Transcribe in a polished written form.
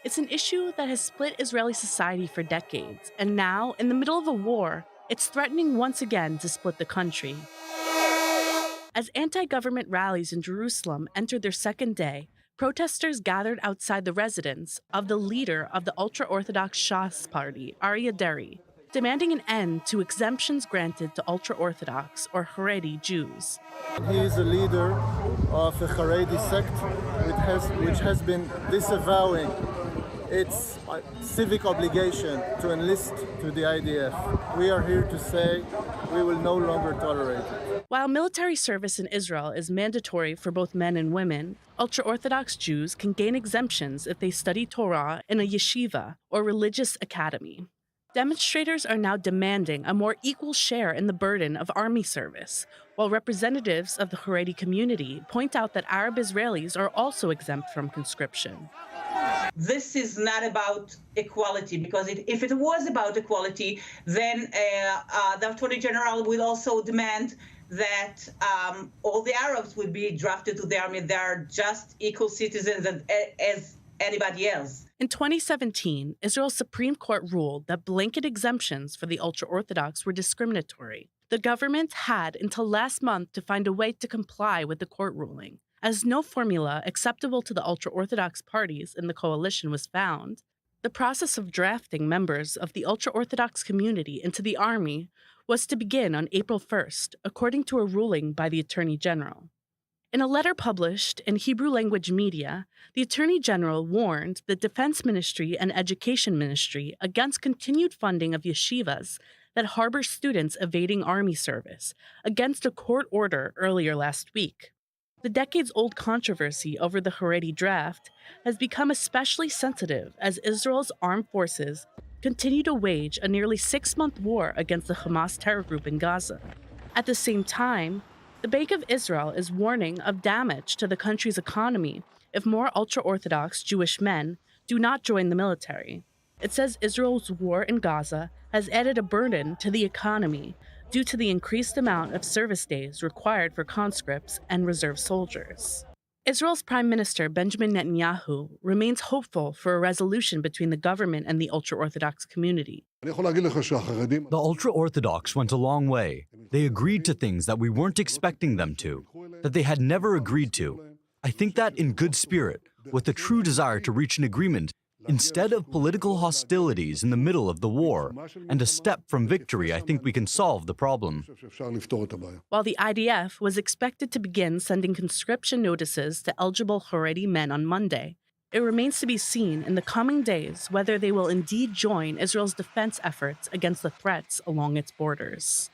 It's an issue that has split Israeli society for decades, and now, in the middle of a war, it's threatening once again to split the country. As anti government rallies in Jerusalem entered their second day, protesters gathered outside the residence of the leader of the ultra Orthodox Shas party, Haredi, demanding an end to exemptions granted to ultra Orthodox or Haredi Jews. He is a leader of a Haredi sect which has been disavowing its civic obligation to enlist to the IDF. We are here to say we will no longer tolerate it. While military service in Israel is mandatory for both men and women, ultra-Orthodox Jews can gain exemptions if they study Torah in a yeshiva or religious academy. Demonstrators are now demanding a more equal share in the burden of army service, while representatives of the Haredi community point out that Arab Israelis are also exempt from conscription. This is not about equality, because if it was about equality, then the Attorney General will also demand that all the Arabs will be drafted to the army. They are just equal citizens as anybody else. In 2017, Israel's Supreme Court ruled that blanket exemptions for the ultra-Orthodox were discriminatory. The government had until last month to find a way to comply with the court ruling. As no formula acceptable to the ultra-Orthodox parties in the coalition was found, the process of drafting members of the ultra-Orthodox community into the army was to begin on April 1st, according to a ruling by the Attorney General. In a letter published in Hebrew-language media, the Attorney General warned the Defense Ministry and Education Ministry against continued funding of yeshivas that harbor students evading army service, against a court order earlier last week. The decades-old controversy over the Haredi draft has become especially sensitive as Israel's armed forces continue to wage a nearly 6-month war against the Hamas terror group in Gaza. At the same time, the Bank of Israel is warning of damage to the country's economy if more ultra-Orthodox Jewish men do not join the military. It says Israel's war in Gaza has added a burden to the economy due to the increased amount of service days required for conscripts and reserve soldiers. Israel's Prime Minister Benjamin Netanyahu remains hopeful for a resolution between the government and the ultra-Orthodox community. The ultra-Orthodox went a long way. They agreed to things that we weren't expecting them to, that they had never agreed to. I think that in good spirit, with a true desire to reach an agreement, instead of political hostilities in the middle of the war, and a step from victory, I think we can solve the problem. While the IDF was expected to begin sending conscription notices to eligible Haredi men on Monday, it remains to be seen in the coming days whether they will indeed join Israel's defense efforts against the threats along its borders.